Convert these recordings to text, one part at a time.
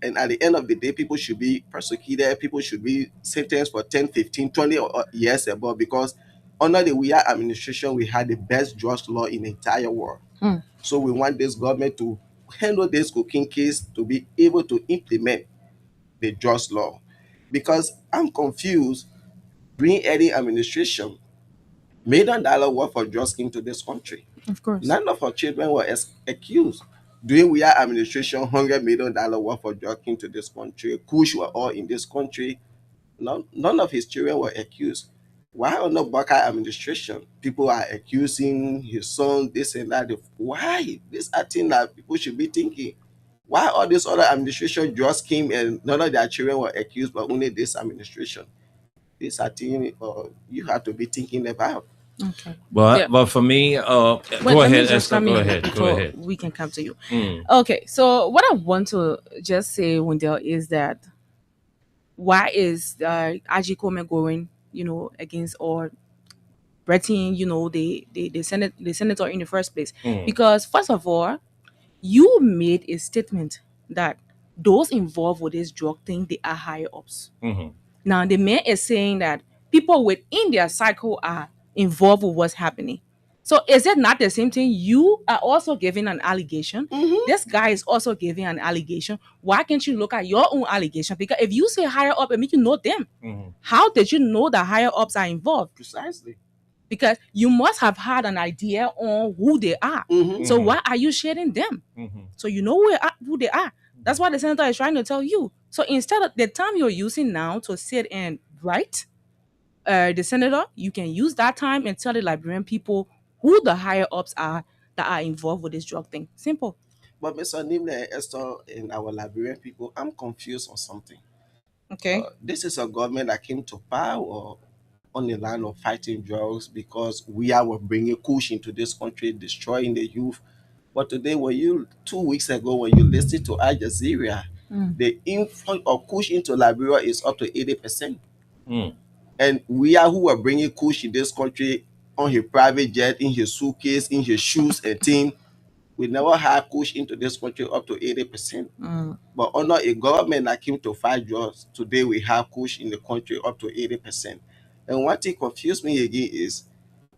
and at the end of the day, people should be prosecuted, people should be sentenced for 10, 15, 20 years above, because under the WIA administration, we had the best drugs law in the entire world. So we want this government to handle this cocaine case to be able to implement the drugs law. Because I'm confused, during any administration, $1 million worth of drugs into this country. Of course. None of our children were accused. During we are administration, $100 million worth of drugs into this country. Kush were all in this country. None of his children were accused. Why under Baka administration, people are accusing his son, this and that? Why? These are things that people should be thinking. Why all this other administration just came and none of their children were accused, but only this administration? These are things you have to be thinking about. Okay. But for me, go ahead, Esther. Go ahead. Go ahead. We can come to you. Okay. So what I want to just say, Wendell, is that why is Aji Kome going, against or threatening, the senator in the first place? Because first of all, you made a statement that those involved with this drug thing, they are higher ups. Now the man is saying that people within their cycle are involved with what's happening. So is it not the same thing? You are also giving an allegation. This guy is also giving an allegation. Why can't you look at your own allegation? Because if you say higher up, it means you know them. How did you know that higher ups are involved? Precisely. Because you must have had an idea on who they are. So why are you sharing them? So you know who they are. That's what the senator is trying to tell you. So instead of the time you're using now to sit and write, the senator, you can use that time and tell the Liberian people who the higher ups are that are involved with this drug thing. Simple. But Mr. Nimle and Esther and our Liberian people, I'm confused on something. Okay. This is a government that came to power on the line of fighting drugs because we were bringing kush into this country, destroying the youth. But today, 2 weeks ago, when you listened to Al Jazeera, the influx of kush into Liberia is up to 80%. And we are who were bringing kush in this country on his private jet, in his suitcase, in his shoes and things. We never had kush into this country up to 80%. But under a government that came to fight drugs, today we have kush in the country up to 80%. And one thing confused me again is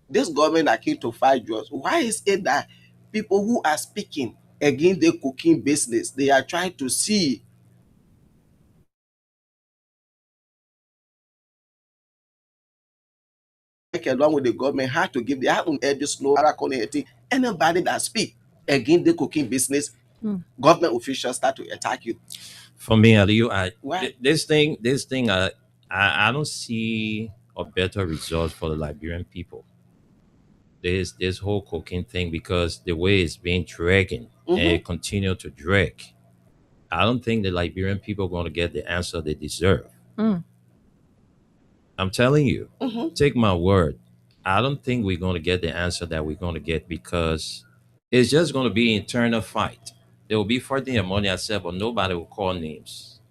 this government that came to fight drugs. Why is it that people who are speaking against the cocaine business, they are trying to see along with the government had to give their own edges no anybody that speak against the cocaine business, government officials start to attack you. For me, this thing, I don't see a better result for the Liberian people. This whole cocaine thing, because the way it's being dragging and it continue to drag, I don't think the Liberian people are going to get the answer they deserve. I'm telling you, take my word. I don't think we're going to get the answer that we're going to get, because it's just going to be internal fight. They will be fighting among themselves, but nobody will call names.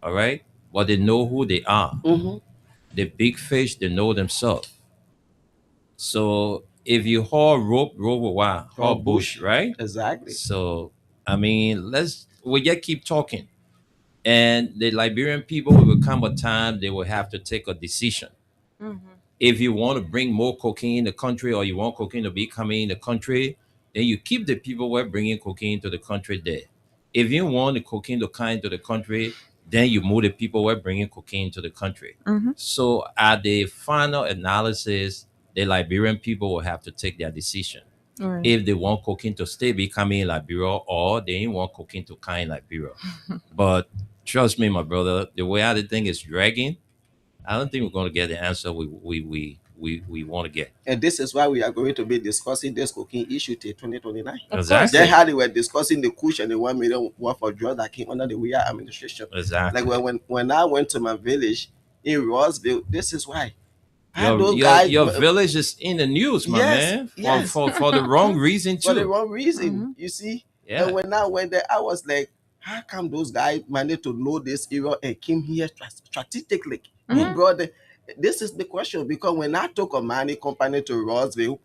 All right? But they know who they are. The big fish, they know themselves. So if you haul rope with what? Haul bush, right? Exactly. So, I mean, we just keep talking. And the Liberian people, will come a time they will have to take a decision. If you want to bring more cocaine in the country, or you want cocaine to be coming in the country, then you keep the people who are bringing cocaine to the country there. If you want the cocaine to come into the country, then you move the people who are bringing cocaine to the country. So at the final analysis, the Liberian people will have to take their decision. If they want cocaine to stay becoming in Liberia, or they want cocaine to come in Liberia. But trust me, my brother, the way the thing is dragging, I don't think we're going to get the answer we want to get. And this is why we are going to be discussing this cocaine issue till 2029. Exactly. Then how they were discussing the kush and the 1 million worth of drugs that came under the WIA administration. Exactly. Like when I went to my village in Rossville, this is why. Your village is in the news, my man. For the wrong reason too. For the wrong reason, you see. Yeah. And when I went there, I was like, how come those guys managed to know this area and came here strategically? Brother, this is the question, because when I took a mining company to Rossville,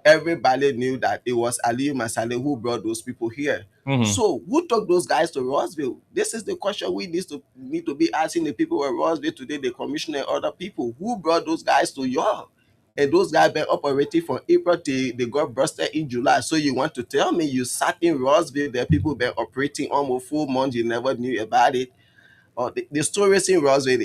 everybody knew that it was Aliyu Masale who brought those people here. Mm-hmm. So who took those guys to Rossville? This is the question we need to be asking the people at Rossville today, the commissioner and other people. Who brought those guys to y'all? And those guys been operating from April till they got busted in July. So you want to tell me you sat in Rossville, there people been operating almost 4 months, you never knew about it? Or the stories in Rossville,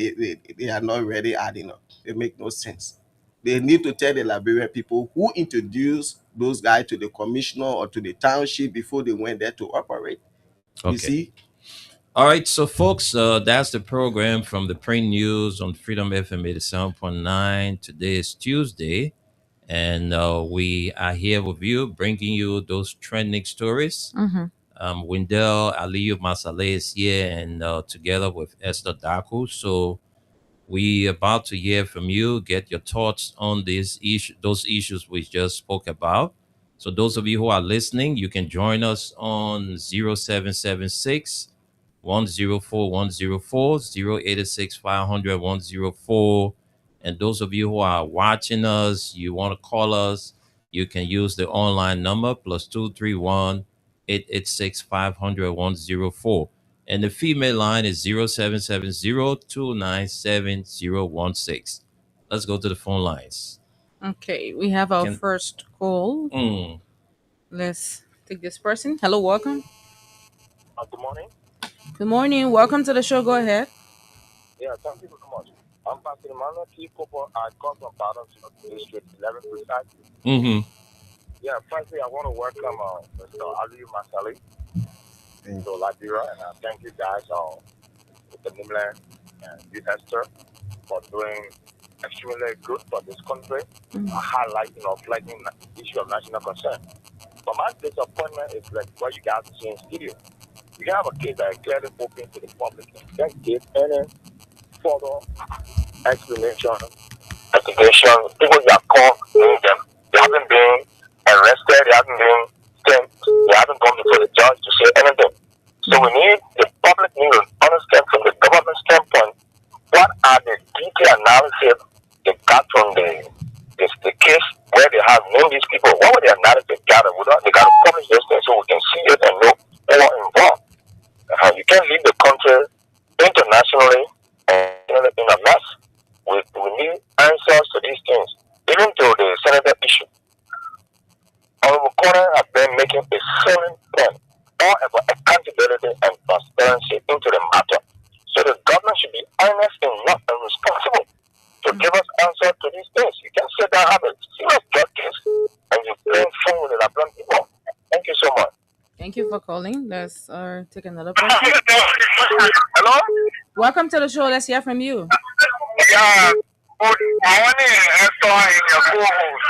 they are not really adding up. They make no sense. They need to tell the Liberian people who introduced those guys to the commissioner or to the township before they went there to operate. You Okay. see? All right, so folks, that's the program from the print news on Freedom FM 87.9. Today is Tuesday, and we are here with you, bringing you those trending stories. Mm-hmm. Wendell Aliyu Masale is here, and together with Esther Daku. So we about to hear from you. Get your thoughts on those issues we just spoke about. So those of you who are listening, you can join us on 0776 104 104 086 500 104. And those of you who are watching us, you want to call us, you can use the online number +231 886 500 104. And the female line is 0770 297 016. Let's go to the phone lines. Okay, we have our Can first call. mm, Let's take this person. Hello, welcome. Good morning. Good morning. Welcome to the show. Go ahead. Yeah, thank you so much. I'm Pastor Emmanuel T. Cooper. I come from Badon District 11 precise. mm-hmm. Yeah, firstly, I want to welcome Mr. Aliyu Masale to Liberia, and I thank you guys, Mr. Nimland and you, Esther, for doing extremely good for this country, highlighting or flagging the issue of national concern. But my disappointment is like what you guys see in studio. You have a case that is clearly open to the public. You can't give any further explanation, investigation. People you have called, name them. They haven't been arrested. They haven't been sent. They haven't gone before the judge to say anything. So we need the public need to understand from the government standpoint what are the detailed analysis they got from the case where they have named these people. What were the analysis gathered? They got to publish this thing so we can see it and know who are involved. You can't leave the country internationally and in a mess. We need answers to these things. Even to the senator issue. Honorable Corner has been making a solid point all about accountability and transparency into the matter. So the government should be honest enough and responsible to give us answers to these things. You can sit down, have a serious drug case, and you're playing phone with the Labrador people. Thank you so much. Thank you for calling. Let's take another person. Hello? Welcome to the show. Let's hear from you. Yeah, good morning, Esther and your co-host.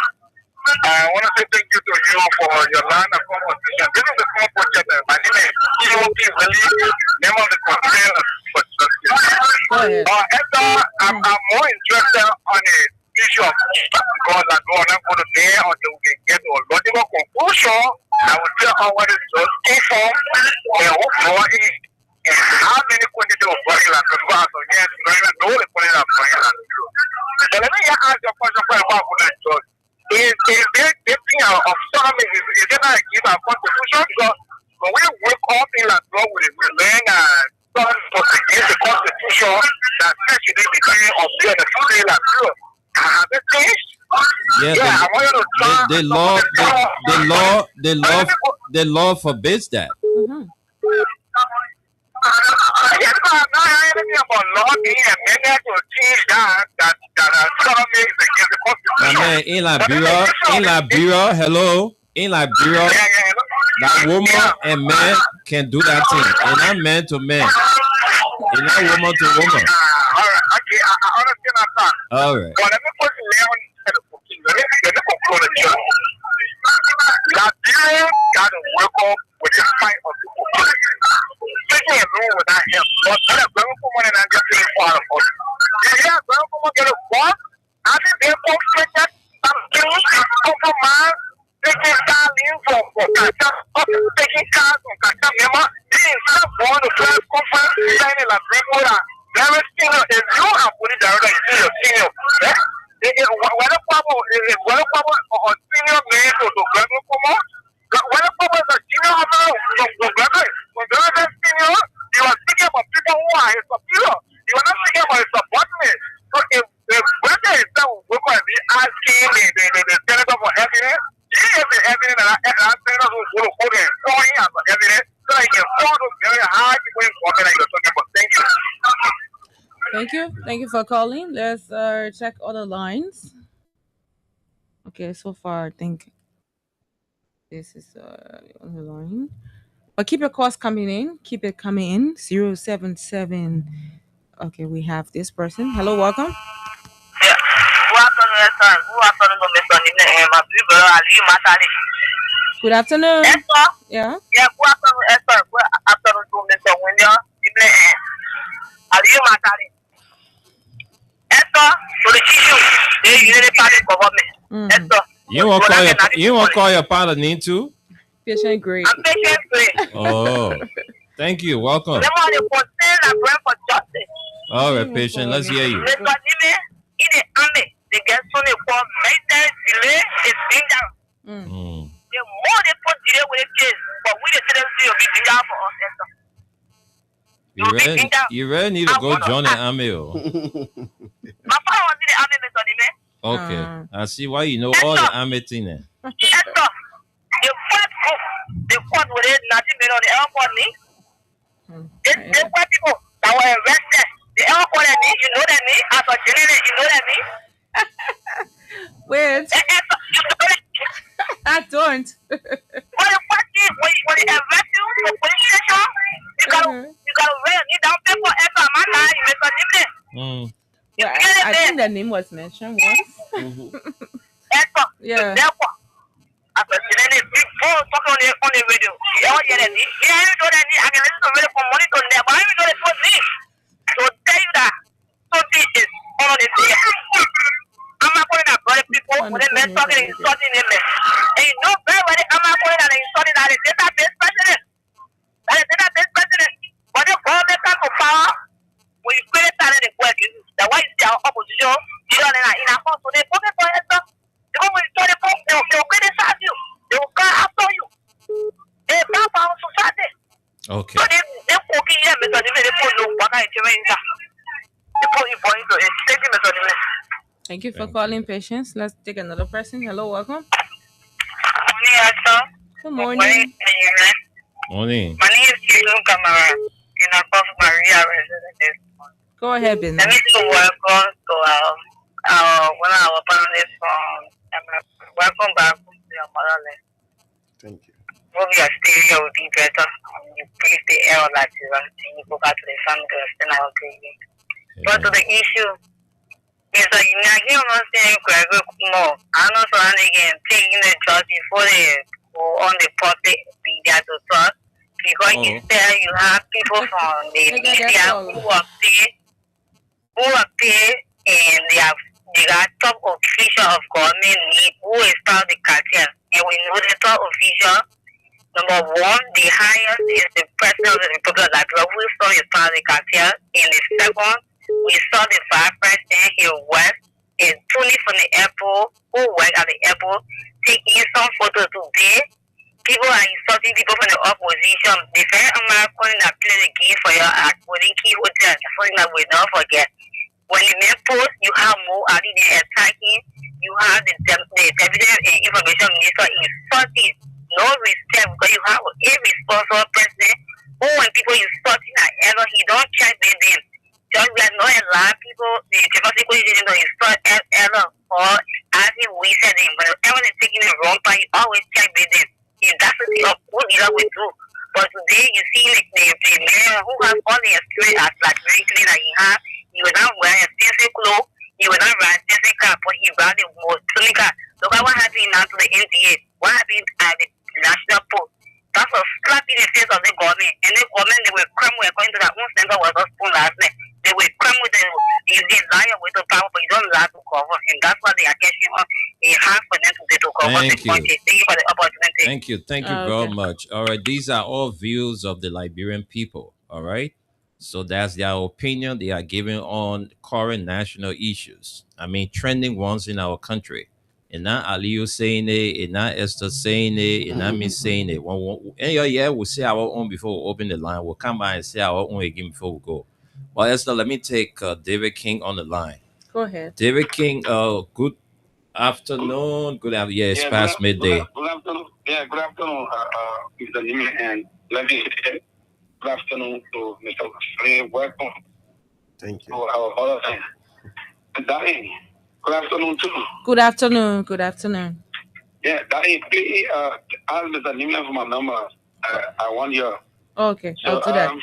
I want to say thank you to you for your line of conversation. This is a small project. My name is EOP Willie, name of the campaign. Go ahead. Esther, I'm more interested on the issue of because I'm going to go to there until we can get to a logical conclusion. I will tell her what is just came from and who brought it and how many quantity of body like the class of yes, you don't even know the quantity of body like you. So let me ask your question for about the judge. Is there a thing of something? Is it not give our constitution? Because when we work all things like law with we learn against the constitution that says you need to be of being a free like you. Have it changed? Yeah, I want you to try. the law forbids that. Mm-hmm. Yes, but now I ain't anything about law being amended to change that economy is against the My constitution. man, in Liberia, hello, in Liberia, that woman and man can do that thing, and not man to man, and not woman to woman. All right, okay, I understand that. All right. But let me put the level instead of cooking. Let me conclude the job. Liberia got to work up with the fight of the people. Taking a room without him. But when a grown woman and I get to the part of us. Yeah, grown woman get a what? I think they're both taking some things compromise. Taking Starlink from Kata, taking cars from Kata, Mema. They instead of going to press conference, signing like people that everything if you have put it down, you see your senior. Whether Pablo or senior man to graduate from us, whether Pablo is a senior to graduate, when graduate senior, you are speaking about people who are his superior. You are not speaking about his subordinate. So if whether it's that we're going to be asking the senator for evidence, he is the evidence that our senator will hold and for him as evidence so that he can follow those very high people in government that you're talking about. Thank you. Thank you. Thank you for calling. Let's check other lines. Okay, so far I think this is on the line. But keep your calls coming in. Keep it coming in. 077. Okay, we have this person. Hello, welcome. Yeah. Good afternoon, sir. Good afternoon, Mr. Nime. My people are Ali Matali. Good afternoon. Yes, sir. Yeah. Yeah, good afternoon, sir. Good afternoon to Mr. William Nime. Ali Matali. Yes, sir. So the issue, they usually party government. Yes, sir. You won't call your partner need to? Patient great. I'm patient great. Oh, thank you. Welcome. Them are the concern and pray for justice. All right, patient. Let's hear you. Mr. Nime, in the army, they get so they for maintenance delay is dangerous. The more they put delay with the case, but we the citizens will be dangerous for us, sir. You really need to go join the army. My father was in the army, Mr. Nime. Okay, I see why you know all the army thing there. Yes, sir. The first group, the fought with it, nothing been on the airport, me. They were people that were arrested. The airport, you know that me. As a general, you know that me. Wait. I don't. When the party, when they arrest you to police station, you gotta wear a down paper extra man, Mr. Nime. Yeah, I think the name was mentioned once. Yeah. Therefore, as a general, big boy talking on the radio. Yeah, you know that I can listen to radio for money to them, but I even know they put me. So tell you that something is on the day. I'm not calling that brother people when they men talking and insulting them. And you know very well I'm not calling that insulting that the database president. That is database president. But the government come to power when you create talent in work. That's why you see our opposition. You know, in a house, so they focus on it. They go when you tell the folk, they will criticize you. They will come after you. They bow for our society. Okay. So they cooking here, Mr. Nime, they put no water in the they put you point to it. Thank you, Mr. Nime. Thank you for calling, Patience. Let's take another person. Hello, welcome. Morning, sir. Good morning. Morning. My name is Kilo Kamara. In a South Maria residence. Go ahead, Ben. Let me to welcome to one of our panelists from welcome back to your motherland. Thank you. Hope your stay here will be better. You breathe the air like you and you go back to the family and I'll take it. But to the issue is that you know, you don't say more. I'm not so again taking the judge before they go on the public media to talk. Because instead you have people from the media who are paid and they got top official of government who is part of the cartel. And we know the top official, number one, the highest is the president of the Republic of Liberia, who is part of the cartel. And the second, we saw the vice president here west is Tony from the airport, who work at the airport, taking some photos today. People are insulting people from the opposition. The very American that play the game for your according key hotel, something that we don't forget. When the men post, you have more out there attacking. You have the evidence and information minister insulting. No respect because you have a irresponsible president who when people insulting at ever, he don't check their name. Just like not a lot of people, the people don't insult ever or as if we said him. But whenever they're taking the wrong part, you always check their name. That's the thing of what you will do. But today you see like the man who has all the experience as like very clean that he has, he will not wear expensive clothes, he will not ride expensive car, but he ride the most clean car. Look at what happened now to the NDA, what happened at the national post. That's a slap in the face of the government. And the government they will crumble according to that one center was just spoon last night. They will crumble them. If they lie with the power, but you don't lie to cover. And that's why they are catching on. It's hard for them to get to cover the country. Thank you for the opportunity. Thank you very much. All right, these are all views of the Liberian people. All right. So that's their opinion they are giving on current national issues. I mean, trending ones in our country. And not Aliyu saying it, and not Esther saying it, and not me saying it. And yeah, we'll say our own before we open the line. We'll come by and say our own again before we go. Well, Esther, let me take David King on the line. Go ahead. David King, good afternoon. Good afternoon. Yeah, it's past midday. Good afternoon. Yeah, good afternoon, Mr. Nimi, and let me say good afternoon to Mr. Free. Welcome Thank to you. our other time. Daddy, good afternoon too. Good afternoon. Good afternoon. Yeah, Daddy, please ask Mr. Nimi for my number. I want your. Okay, So, I'll do that.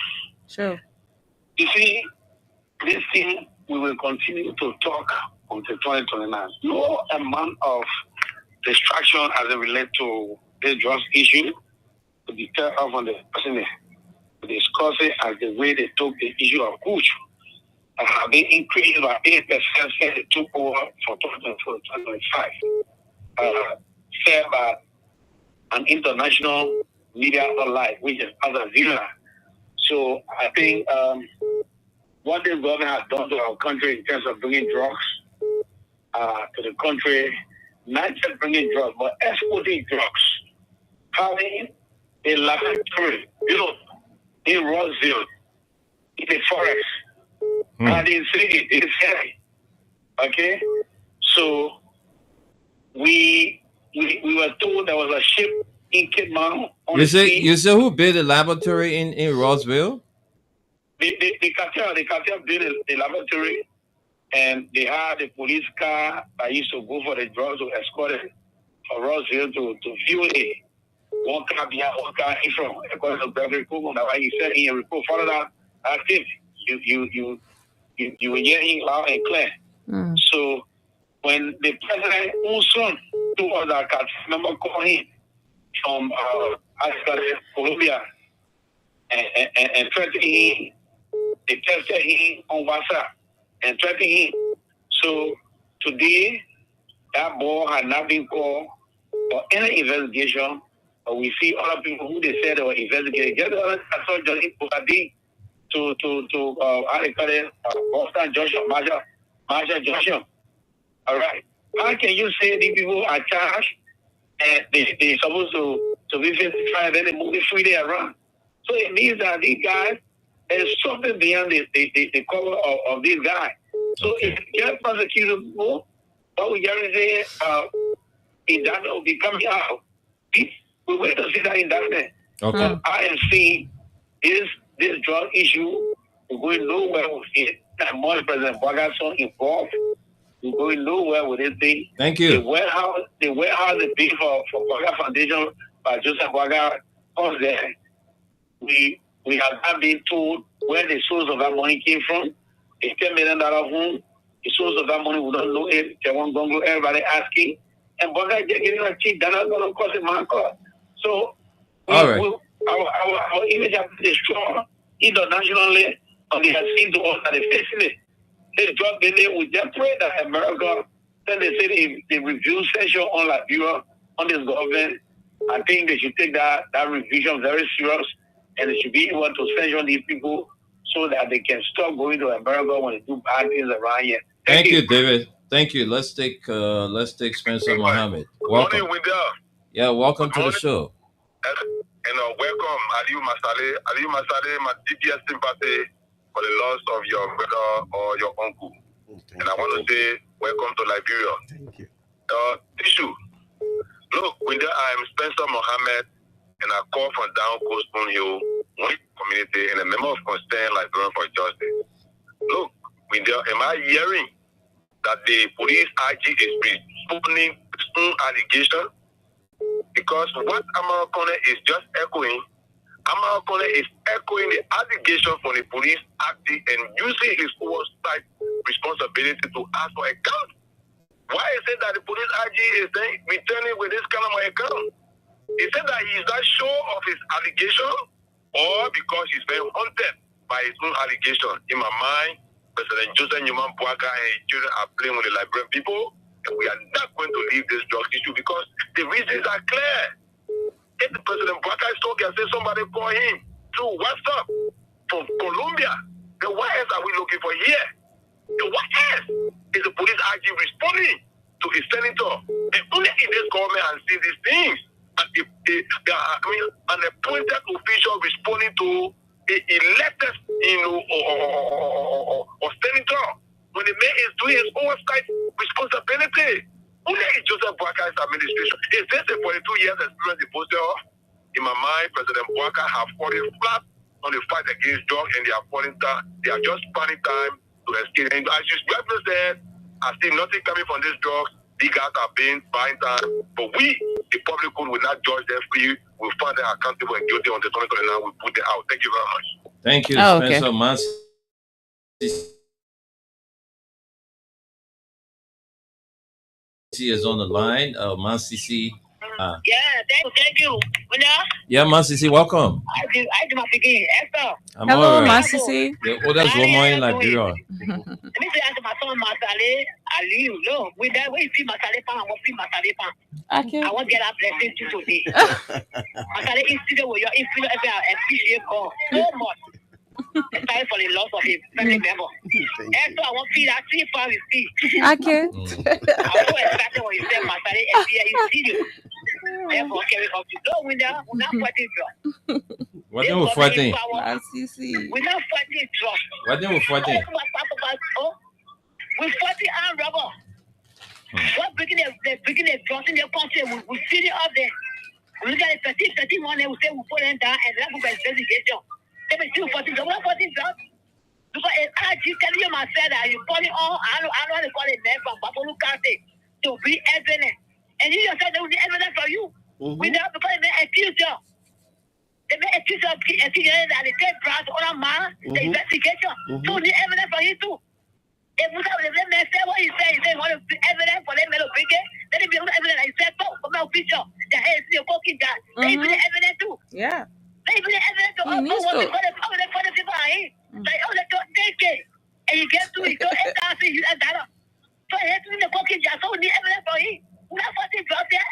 Sure. you see, this thing we will continue to talk until 2029. No amount of distraction as it relates to this drugs issue to be turned off on the person to discuss it as the way they took the issue of coach. Have been increased by 8% since they took over from 2024 to 2025. Said by an international media outlet, which is Al Jazeera. So I think what this government has done to our country in terms of bringing drugs to the country, not just bringing drugs, but exporting drugs, having a laboratory built in Roseville, in the forest, and in city, in city. Okay? So we were told there was a ship in Cape Mount on You the say sea. who built a laboratory in Roseville? The cartel built a laboratory, and they had a police car that used to go for the drugs to escort it from Roseville to view it. One car behind, one car in front. According to Gregory Kogan, that's why he said in a report, follow that active. You were hearing loud and clear. So when the president, whose son, told us that I remember calling him from Colombia and threatening him, they tested him on WhatsApp and threatening him. So today, that boy had not been called for any investigation. But we see other people who they said they were investigating. Just I saw Johnny Bukadi to how they call it, Boston Joshua, Marshall Joshua. All right. How can you say these people are charged and they're supposed to be 55 and then they move it freely around? So it means that these guys, there's something beyond the cover of these guys. So if you get prosecuted more, what we just say, indictment will be coming out. We wait to see that indictment. Okay. I am seeing this drug issue going nowhere with it. And more President Bagason involved. We're going nowhere with this thing. Thank you. The warehouse is big for Baga Foundation by Joseph Baga comes there. We have not been told where the source of that money came from. It's $10 million home. The source of that money, we don't know it. Everybody asking. And Baga getting a cheap, that's not going to cost him my cost. So, our image has been destroyed internationally, and they have seen to us that they're facing it. They drug building. We just pray that America, then they say they review session on Liberia, on this government. I think they should take that revision very serious, and they should be able to sanction these people so that they can stop going to America when they do bad things around here. Thank you, David. Thank you. Let's take Spencer Mohammed. Welcome. Morning, Winter. Yeah, welcome to the show. Welcome, Aliyu Masale. Aliyu Masale, my deepest sympathy for the loss of your brother or your uncle. And I want to say, welcome to Liberia. Thank you. Issue. Look, Winter, I'm Spencer Mohammed, and I call from down Coast Spoon Hill, one community, and a member of Concern Liberian for Justice. Look, Winter, am I hearing that the police IG is responding to some allegation? Because what Amakone is just echoing, Amakone is echoing the allegation from the police acting and using his oversight responsibility to ask for account. Why is it that the police IG is returning with this kind of account? He said that he is not sure of his allegation or because he's very haunted by his own allegation. In my mind, President Joseph Newman Boaga and his children are playing with the Liberian people, and we are not going to leave this drug issue because the reasons are clear. If the President Boaga is talking and say somebody call him through WhatsApp from Colombia, Then what else are we looking for here? Then what else is the police actually responding to a senator? And only in this government and see these things. And an appointed official responding to a elected, or senator when the man is doing his oversight responsibility. Only in Joseph Boakar's administration. Is this a 42 years experience in posture? In my mind, President Boakar have fallen flat on the fight against drugs, and they are falling down. They are just spending time to escape. And as you rightly said, I see nothing coming from these drugs. These guys are being buying time. But we, the public good, will not judge them free. We'll find them accountable and guilty on the 2029. We'll put them out. Thank you very much. Thank you, Oh, Spencer. okay. Mansi is on the line. Mansi. Yeah, thank you. Yeah, Mansi, welcome. I do my speaking. Esther. I'm Hello, all right. Masisi. The oldest woman in Liberia. Let me say to my son Masale Aliu. No, with that way, see Masale Pan, I want to see Masale Pan. Okay. I want to get that blessing too today. Masale is still where you're influence I appreciate God so much. Especially for the loss of a family member. And so I want to feel that see far we see. Okay. I'm so excited when you say Masale and you see you. Therefore, carry on to go with that. We're not fighting drugs. What they were fighting? Masisi. We're not fighting drugs. What they were fighting? We're fighting armed robber. What breaking the drugs in the country? We see it up there. We look at the 13 we say we put them down and that will be investigation. They be still fighting drugs. We're not fighting drugs. Because I just tell you myself that you're calling on, I don't want to call it name from Babolu County to be evidence. And you yourself, they will be evidence for you. Without because they may accuse you. They may accuse you that they take branch on a man, the investigation. So we need evidence for you too. If we have the man say what he say want to be evidence for them to bring it, then if you have evidence, I said, no, from my official, the head is cooking that. They need evidence too. Yeah. They need evidence to us. What the people are here. Like, they don't take it. And you get to it, so it's not you and that. So he has to be the cooking jar, so we need evidence for him. We're not fucking drugs there.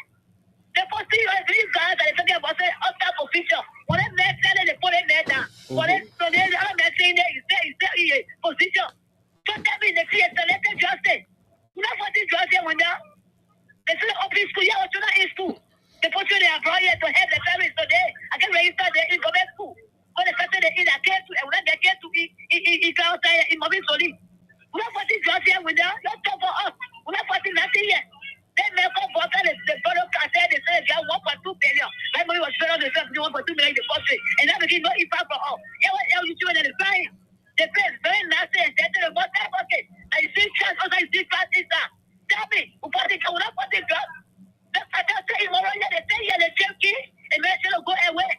The first thing these guys that are talking about say up top official. When they met that they put it there down. When they so they are not saying that is there position. So that means they create selected justice. We're not fucking drugs there when they say up in school, yeah, or not in school. The person they are brought here to help the families today. I can register there in government school. When they started in a care to and when they get to it outside in Mobile Soli. We're not fucking drugs here with them. Don't talk for us. We're not fucking nothing yet. They make up for the product I said they said they have 1.2 billion. My money was spent on the 1.2 million in the country. And that became no impact for all. Yeah, what else you doing in the crying? They pay very nasty and they tell about that bucket. And you see chance also you see fast is that. Tell me, who put it without putting drugs? That's what they say in Morocco, they say yeah, they check it and they say go away.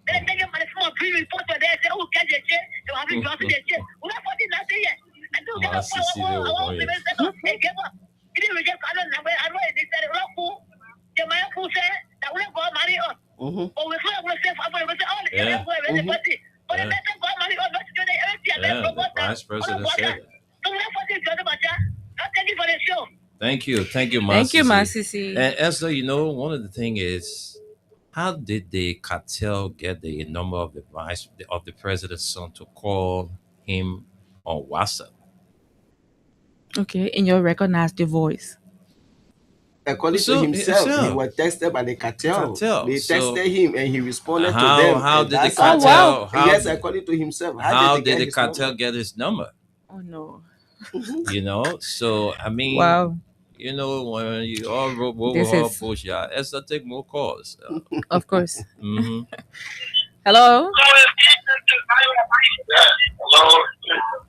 Then they take him on the small pre-report where they say, oh, catch the check, they will have it dropped in the check. Without putting nothing yet. I do get up for I want to say, hey, give up. He didn't reject I don't know they said the man who said that we go marry us. But we can't say we say, oh, the party. But the man go marry us, but the vice president said that. So we're not fucking talking about that. Thank you for the show. Thank you, Masisi. Thank you, Masisi. And Esther, one of the things is, how did the cartel get the number of the president's son to call him on WhatsApp? Okay, and you recognize the voice. According to himself, he was tested by the cartel. They tested him and he responded to them. How did the cartel? Yes, according to himself. How did the cartel get his number? Oh no. So I mean, wow. When you all push, Esther take more calls. Of course. Hello.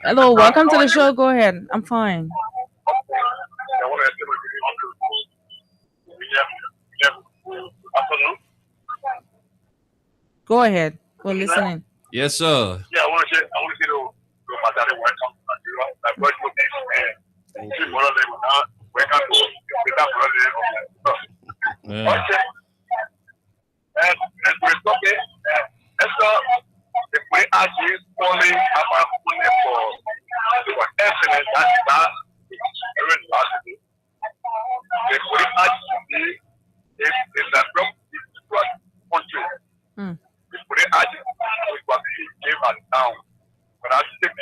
Hello. Welcome to the show. Go ahead. I'm fine. Go ahead. We're listening. Yes, sir. Yeah, I want to say to my daddy, welcome to Nigeria. Like, what you think, man? One of them, welcome to the okay. And we're talking, the way I is calling about money for excellence, that's very possible. The way I is that from the country. The way I gave us down. But I think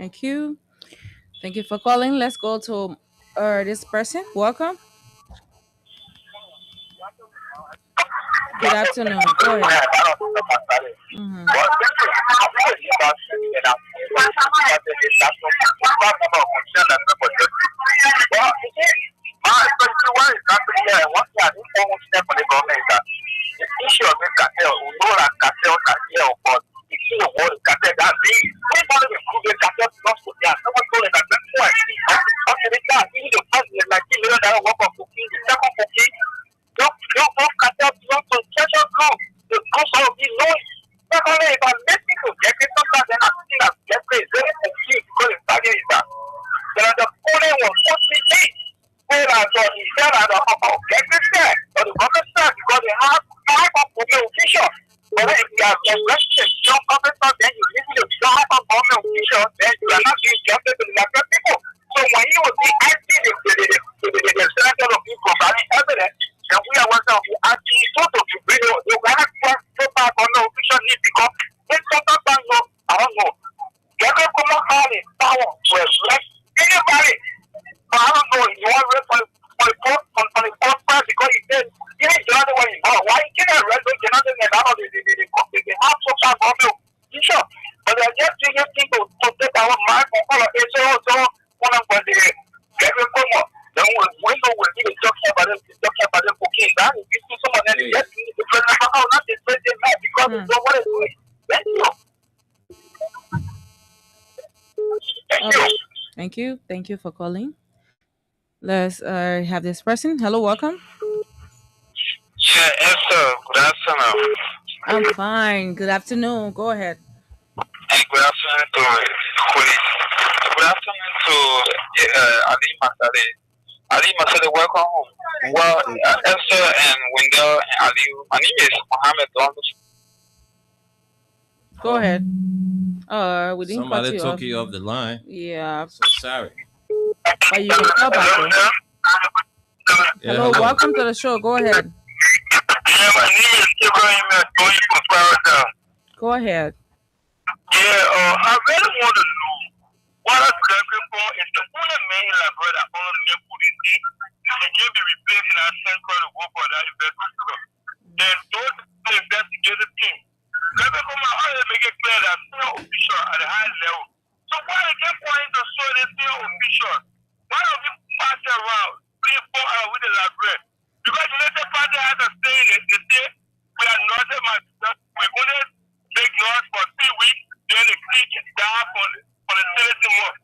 Thank you. Thank you for calling. Let's go to this person. Welcome. Good afternoon. Go ahead. Mm-hmm. Hmm. Okay. Thank you. Thank you for calling. Let's have this person. Hello, welcome. Yeah, Esther, good afternoon. I'm fine. Good afternoon. Go ahead. And good afternoon to colleagues. Good afternoon to Ali Masade. Ali Masade, welcome home. Thank you. Well, Thank you. Esther and Wendell and Ali, my name is Mohammed Donald. Go ahead. We didn't cut Somebody you took off. you off the line. Yeah, So sorry. but you can call back though. Yeah, Hello, hello. welcome to the show. Go ahead. Yeah, my name is Ibrahim Toyi from Florida. Go ahead. Yeah, I really want to know what a people is the only main brother on the police and can be replaced in our central to go for that investigation. Then those investigative team. Let me come out and make it clear that senior official at the high level. So why I get point to show the senior official? Why don't we pass it around? People are with the library. Because the later party has a saying it, they say we are not a match. We couldn't take noise for 3 weeks, then they click it down for the Tennessee month.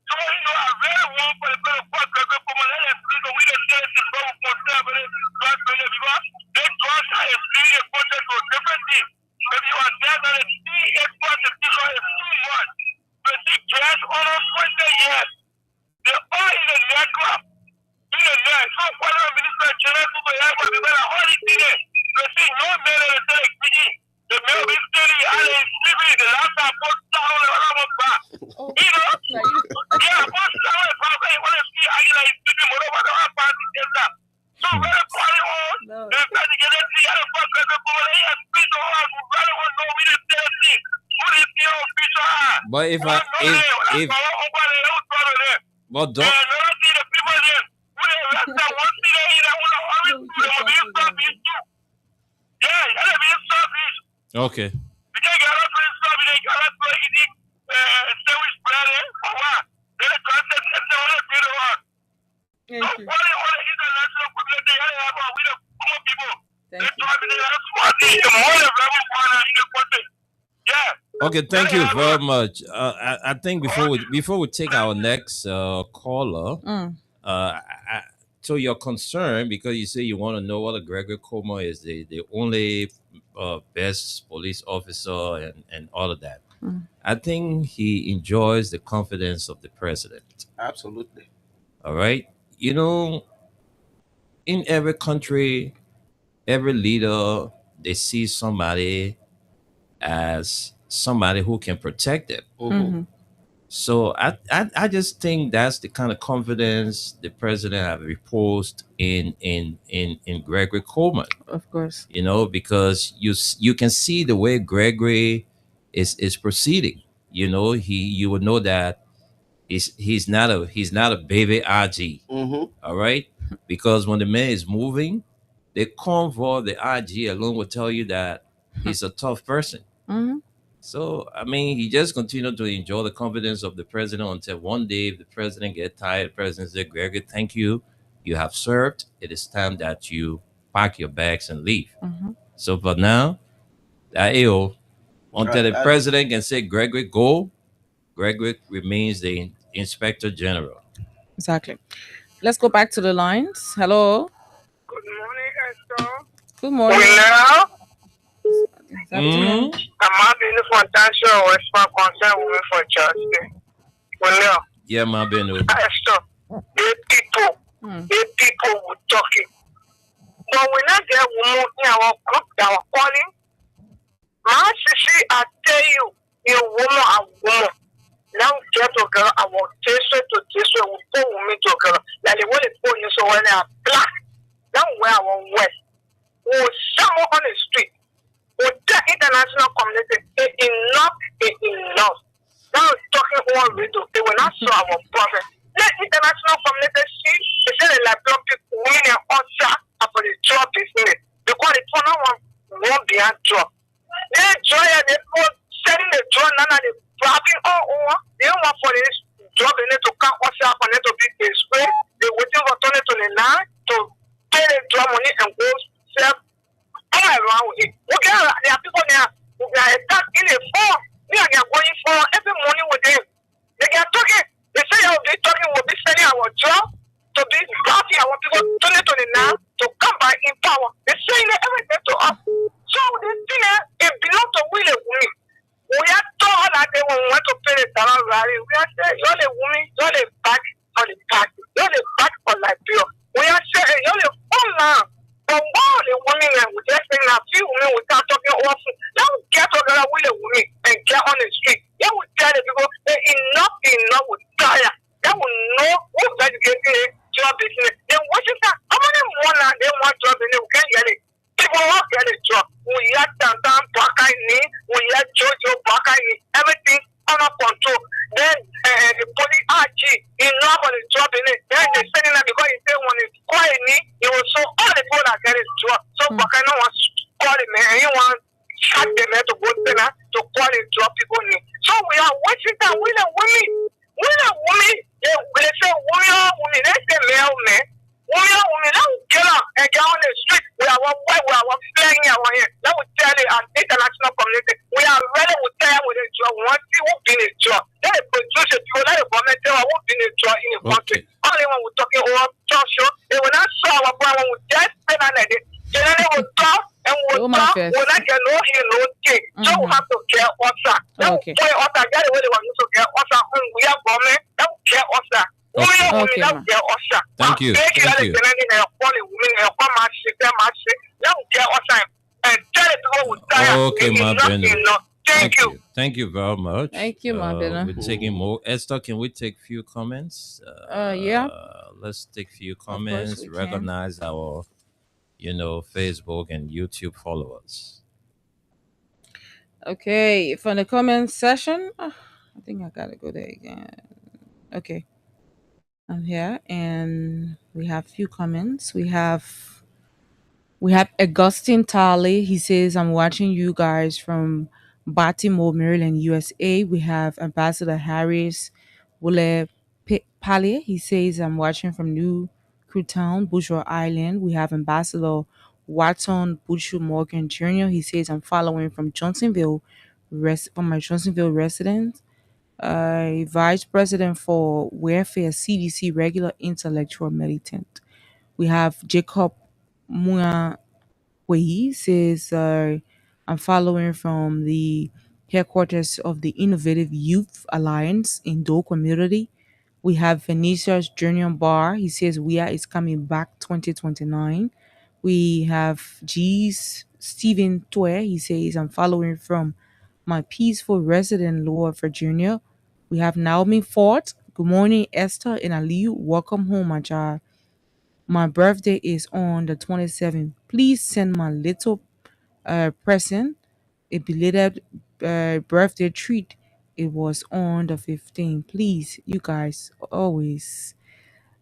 So, I really want for the better part of the people, let us see the way the Tennessee people conservative, because they trust us as being a project to a different thing. If you are there, that is see a project, this one is too much. But see, cash on us 20 years. They're all in the network. In the net. So, what the minister general to the airport, they better all in there. They see no man that is like speaking. The mail is steady, and is sleeping. The last time, put down the other back. Yeah, most of the time, I want to see how you like sleeping, whatever the other party is that. So, very funny on. They're trying to get it together for the boy, and speak to us. We really want to know we didn't tell us. Who is the official? But if but don't okay. Thank you. Thank Okay, thank you very much. I think before we take our next caller, Mm. to your concern, because you say you want to know whether Gregory Como is the only best police officer and all of that. Mm. I think he enjoys the confidence of the president. Absolutely. All right. You know, in every country, every leader, they see somebody as somebody who can protect them. Mhm. So I just think that's the kind of confidence the president have reposed in Gregory Coleman. Of course. Because you can see the way Gregory is proceeding. you would know that he's not a baby RG. Mm-hmm. All right, because when the man is moving, the convo, the RG alone will tell you that he's a tough person. Mm-hmm. So I mean, he just continued to enjoy the confidence of the president until one day the president get tired. The president said, "Gregory, thank you. You have served. It is time that you pack your bags and leave." Mm-hmm. So for now, that ill until the Uh, president can say, "Gregory, go." Gregory remains the inspector general. Exactly. Let's go back to the lines. Hello. Good morning, Esther. Good morning. Well, Good afternoon. I'm having a fantastic response concern women for justice. Well, Yeah, my Beno. Esther, Hmm. the people were talking. But when I get women in our group that were calling, my sister, I tell you, a woman, a woman. Now get together, I want this way, we pull women together. Like the way they pull you so when they are black, now where I want west. Or someone on the street. Or the international community, enough is enough. Now talking all riddle, they will not solve our problem. Let international community see, they say like black people women and answer for the job business. Because the one won't be a job. They joy and they go setting the job now they grabbing all over. They don't want for this job they need to come also for them to be display. They waiting for Tony to the line to pay the job money and go sell all around with it. Okay, there are people there who are stuck in a form. They are going for every morning with them. They are talking. They say I'll be talking, we'll be selling our job to be happy. I want people to the now to come back in power. They're saying everything to us. So this thing it belongs to Willie Wumi. We are told that they will want to pay the dollar rally. We are saying you're the woman, you're the back for the party, you're the back for Liberia. We are saying you're the whole land. But all the women we just saying a few women without talking often. They will get together with the women and get on the street. They will tell the people that enough with tire. They will know who's educating a job business. Then what is that? How many more now they want job business? We can't get it. People won't get a job. We have Tantan Bakani, we have Jojo Bakani, everything under control. Then the police RG, he know about the job in it. Then they sending that because he said when it's quiet, he will show all the people that get his job. So Bakani wants to call him and he wants shut them to go there to call the job people need. So we are watching that with the women. With the women, they say women, they say male men. Women, now get out and get on the street. We are flying our here. That will tell the international community. We are ready to tell with a job. We want to see who be a job. Let the produce people, let the government tell who be a job in the country. Only when we're talking about talk show, they will not show our problem. We just spend on it. Generally, we'll talk and we'll talk. We'll not get no here, no thing. So we have to get us. Now, Okay. boy, us, get away the one to get us. We are government. That will get us. Okay, ma. Thank you. Thank you. Okay, my Beno. Thank you. Thank you very much. Thank you, my Beno. We're taking more. Esther, can we take few comments? Yeah. Let's take few course comments. we can. Recognize our, Facebook and YouTube followers. Okay, from the comment section, I think I gotta go there again. Okay, I'm here, and we have few comments. We have Augustine Talley. He says, "I'm watching you guys from Baltimore, Maryland, USA." We have Ambassador Harris Wule Pale. He says, "I'm watching from New Crewtown, Bourgeois Island." We have Ambassador Watson Bushu Morgan Jr. He says, "I'm following from Johnsonville, from my Johnsonville residence." Vice President for Welfare CDC regular intellectual militant. We have Jacob Mua Wei says, I'm following from the headquarters of the Innovative Youth Alliance in Dole Community. We have Venetia's Junior Bar. He says, WIA is coming back 2029. We have G's Stephen Toy. He says, I'm following from my peaceful resident, Lower Virginia. We have Naomi Ford. Good morning, Esther and Aliu. Welcome home, my child. My birthday is on the 27th. Please send my little present, a belated birthday treat. It was on the 15th. Please, you guys, always.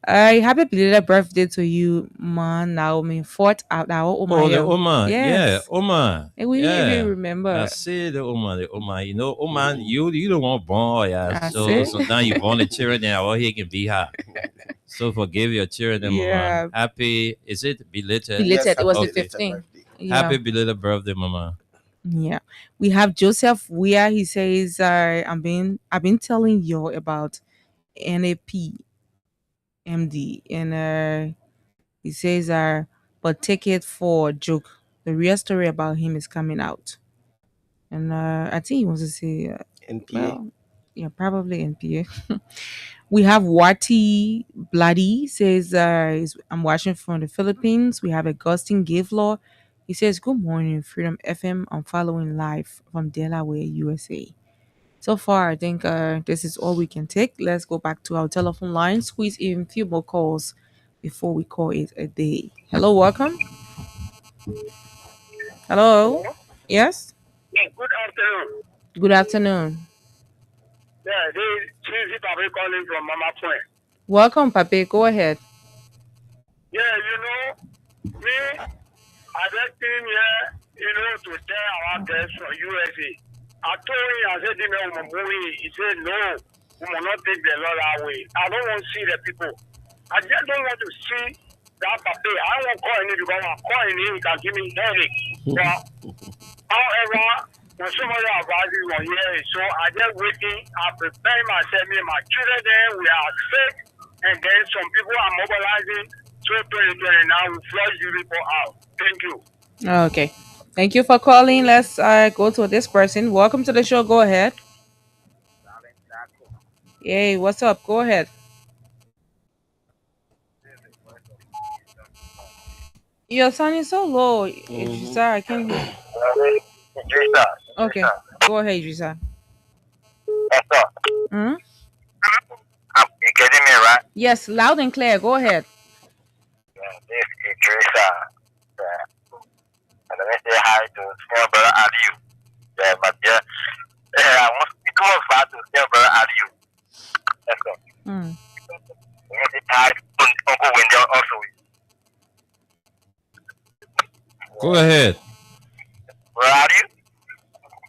Happy belated birthday to you, man. Naomi fought out our Oh, the Omayo. Oman. Yeah, Yes. Oman. And we didn't even Yeah. I remember. see the Oman, the Oman. You know, Oman, you don't want born, yeah. I So say. sometimes you born the children and all he can be hard. So forgive your children, Mama. Yeah. Happy, is it belated? Yes, Belated. It was happy the Okay. belated 15th. birthday. Yeah. Happy belated birthday, Mama. Yeah. We have Joseph Weir. He says, I've been telling you about NAP MD, and he says, but take it for a joke. The real story about him is coming out. And I think he wants to say, NPA. well, yeah, probably NPA. We have Wati Bloody says, I'm watching from the Philippines. We have Augustine Gavelaw. He says, good morning, Freedom FM. I'm following live from Delaware, USA. So far, I think this is all we can take. Let's go back to our telephone line, squeeze in a few more calls before we call it a day. Hello, welcome. Hello. Hello? Yes. Yeah, good afternoon. Good afternoon. Yeah, this is Chizi Papi calling from Mama Point. Welcome, Papi. Go ahead. Yeah, me, I just came here, to tell our guests from USA. I told him, I said, he said, no, we will not take the law that way. I don't want to see the people. I just don't want to see that Papi. I don't want to call him because I'm calling him, he can give me headache. But, however, when somebody advises on here, so I just waiting, I prepare myself, me and my children there, we are safe, and then some people are mobilizing, so 2020 now we flush the report out. Thank you. Okay. Thank you for calling. Let's go to this person. Welcome to the show. Go ahead. Yay, what's up? Go ahead. Your sound is so low, Idrissa. I can't hear. Idrissa. Okay, go ahead, Idrissa. Hmm? You getting me right? Yes, loud and clear. Go ahead. Yeah, this is Idrissa. Yeah. And let me say hi to Senior Brother Aliu. Yeah, but I want to come back to Senior Brother Aliu. Let's go. Hmm. Let me say hi to Uncle Wendell also. Go ahead. Where are you?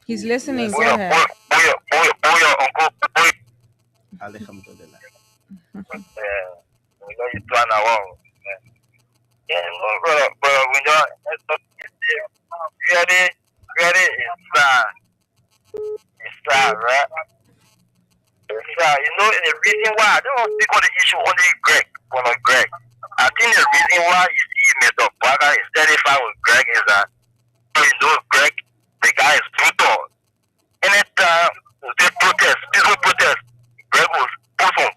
He's listening. Yes. Go ahead. Uncle. Alhamdulillah. We know you plan around. Yeah, but we know really it's sad, right? It's sad. The reason why I don't speak on the issue only Greg, Greg. I think the reason why you see Mr. Baga is satisfied with Greg is that Greg, the guy is brutal. Anytime they protest, people protest, Greg was put on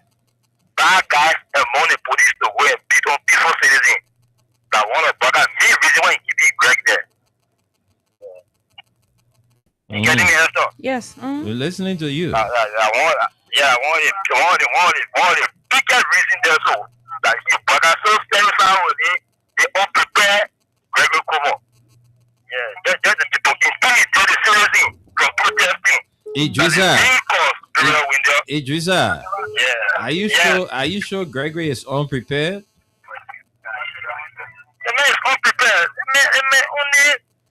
bad guys among the police to go and beat on peaceful citizens that want to Baga. Me, reason why he keep Greg there. You getting me, Esther? Yes. We're listening to you. I want the biggest reason there so that he Baga so satisfied with it, they all prepare Gregory Como. Yeah, just the people intimidate the citizen from protesting. Idrissa, Yeah. are you sure Gregory is unprepared? The man is unprepared.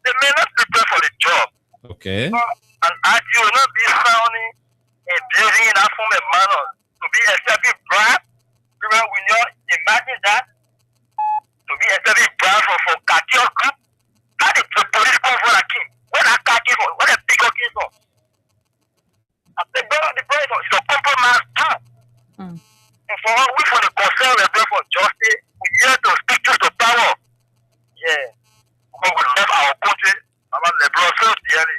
The man not prepared for the job. Okay. And as you will not be found in building in that form of manner to be accepted bribe. Remember, when you imagine that to be accepted bribe for cartel group, how the police come for that king? Where that car came from? Where the bigger came from? I said, brother, the president is a compromise too. And for all we for the concern, we pray for justice. We here to speak truth to power. Yeah. But we love our country. Our liberal self dearly.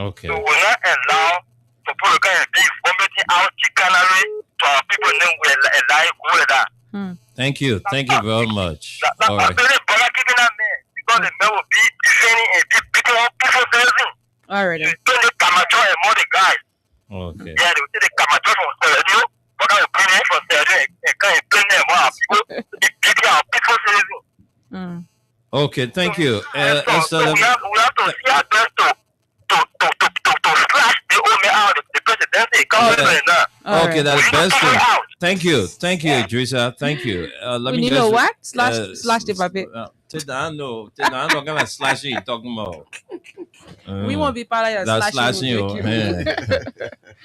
Okay. So we're not allowed to put a kind of big vomiting out chicanery to our people name we lie with that. Thank you very much. All right. Keeping that man because the man will be defending and be beating on people citizen. All right. You don't need Camacho and more the guys. Okay. Yeah, they will take the Camacho from Sergio, but I will bring it from Sergio and kind of bring them more people. They beating our people citizen. Okay, thank you. So we have to see our best to slash the old man out, the person now. All Okay, right. that's We the need to best talk thing. it out. Thank you, Idrissa. Thank you. Let We me need a just what? Slash the puppet. I know gonna slash you talking about. We Uh, won't be part of your that's slashing. We'll slashing break you. you.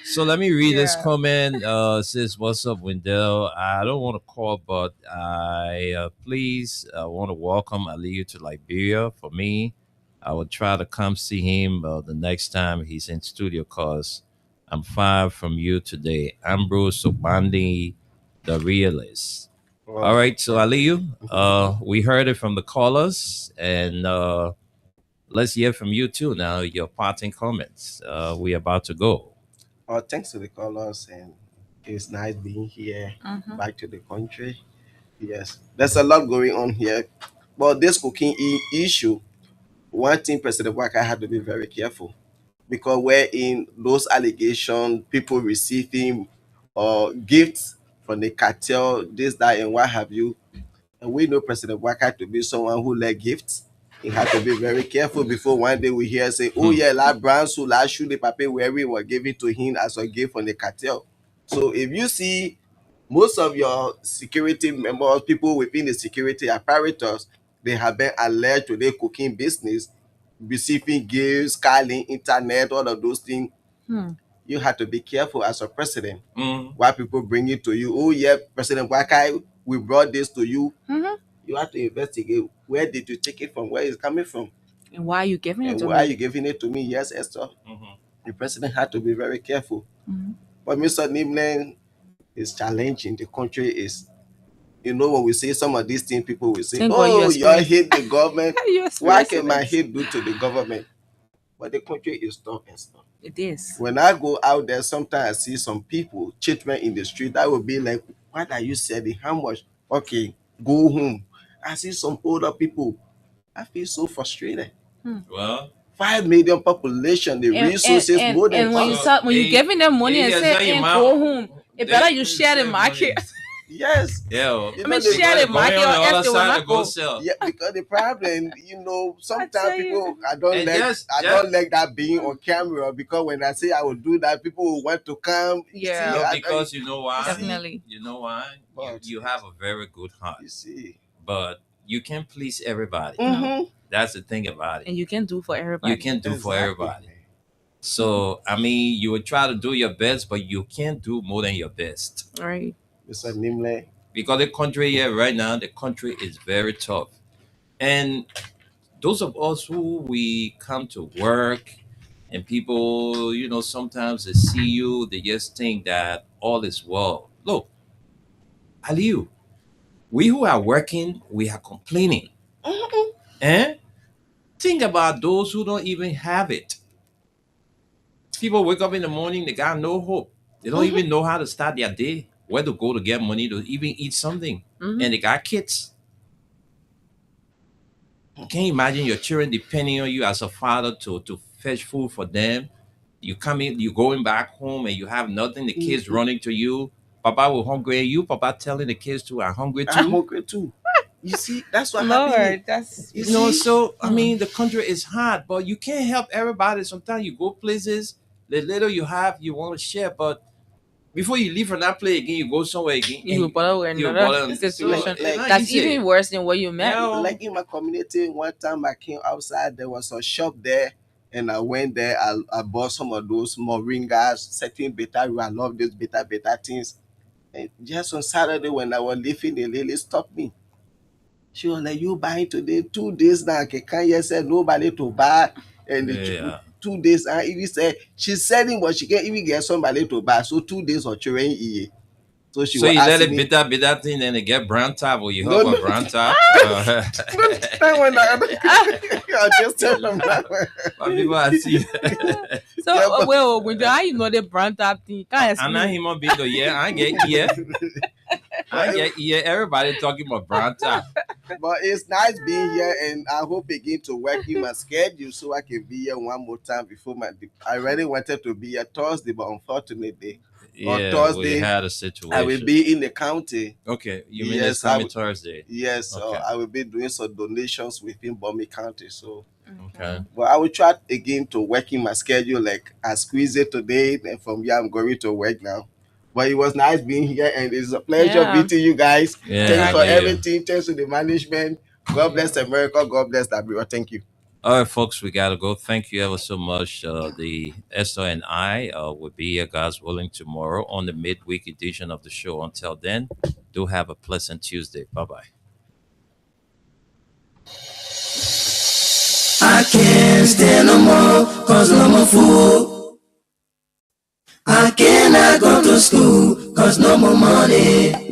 So let me read this Yeah. comment. Says, "What's up, Wendell? I don't want to call, but I please want to welcome Aliyu to Liberia. For me, I will try to come see him the next time he's in studio, cause I'm far from you today. Ambrose Obandi, the realist. All Oh, right, so okay. Aliyu, we heard it from the callers, and let's hear from you too. Now, your parting comments. We about to go. Oh, thanks to the callers, and it's nice being here, Mm-hmm. back to the country. Yes, there's a lot going on here, but this cooking issue, one thing President Waka had to be very careful, because where in those allegations, people receiving gifts from the cartel, this, that, and what have you. And we know President Waka to be someone who let gifts. He had to be very careful before one day we hear say, oh Hmm. yeah, that brand so last shoe the paper where we were giving to him as a gift from the cartel. So if you see most of your security members, people within the security apparatus, they have been alleged to their cooking business, receiving gifts, calling, internet, all of those things. Hmm. You have to be careful as a president. Mm. Why people bring it to you? Oh yeah, President Waka, we brought this to you. Mm-hmm. You have to investigate where did you take it from, where it's coming from, And why are you giving it and to why are me? you giving it to me. Yes, Esther. Hmm. The president had to be very careful. Mm-hmm. But Mr. Nimlen is challenging. The country is, when we say some of these things, people will say, Thank God you oh, you all experience. hate the government. You What experiencing can my it. hate do to the government? But the country is tough and stuff. It is. When I go out there, sometimes I see some people, children in the street, I will be like, what are you selling? How much? Okay, go home. I see some older people. I feel so frustrated. Hmm. Well, 5 million population, the And and resources and, more than and when you us. so start when you giving them money and say, Eliezer, your and go mouth, home, it better you share the save money. market. Yes. Yeah, You I know mean, the share the going market on or the else other they will side not to go go. sell. Yeah, because the problem, I sometimes tell you. people I don't And like I just don't like that being on camera, because when I say I will do that, people will want to come. You see, Yeah, no, because you know you why? see, definitely. You know why? but You have a very good heart, you see. but you can't please everybody. No. Mm-hmm. That's the thing about it. And you can do for You everybody. can't do for Exactly. everybody. So I mean, you would try to do your best, but you can't do more than your best. All right. Mr. Nimle. Because the country here right now, the country is very tough. And those of us who we come to work and people, sometimes they see you, they just think that all is well. Look, Aliu, we who are working, we are complaining. Mm-hmm. And think about those who don't even have it. People wake up in the morning, they got no hope. They don't Mm-hmm. even know how to start their day, where to go to get money to even eat something. Mm-hmm. And they got kids. Can you imagine your children depending on you as a father to fetch food for them? You come in, you going back home and you have nothing, the kids Mm-hmm. running to you. Papa will hungry and you, Papa telling the kids to are hungry I'm too. hungry too. You see, that's what happening. Lord, that's You see? So I Hmm. mean the country is hard, but you can't help everybody. Sometimes you go places, the little you have, you want to share, but before you leave from that place again, you go somewhere again and you will bother with you another bother. So situation it's Like not that's easy. even worse than what you met. Yeah. like in my community, one time I came outside, there was a shop there, and I went there. I bought some of those moringas, certain beta. I love these beta things. And just on Saturday when I was leaving, the lady stopped me. She was like, "You buying today? 2 days now? Can't you say nobody to buy?" And the Yeah. 2 days, and even said she's selling, but she can't even get somebody to buy. So 2 days of children eat. So she So was you let asking it me, bitter thing, then they get brown top, or you "No, help no." a brown top. That one, I just tell them that one. But people I see. So Yeah, but well, when how you know the brand up thing, can't I'm not explain. human being though. Yeah, I get ear. I but, get ear. Everybody talking about brown top. but it's nice being here, and I hope again to work in my schedule so I can be here one more time before I really wanted to be here Thursday, but unfortunately, on Yeah, we Thursday had a I will situation. be in the county. Okay, you mean this Yes, I coming will. Thursday? Yes, Okay. I will be doing some donations within Bomi County. So Okay. But I will try again to work in my schedule. Like I squeeze it today, and from here I'm going to work now. But it was nice being here, and it's a pleasure Yeah, meeting you guys. Yeah, Thanks I for get exactly. you. everything. Thanks to the management. God bless America. God bless everyone. Thank you. All right, folks, we gotta go. Thank you ever so much. The Esther and I will be here, God's willing, tomorrow on the midweek edition of the show. Until then, do have a pleasant Tuesday. Bye bye. I can't stand no more, cause no more food. I cannot go to school, cause no more money.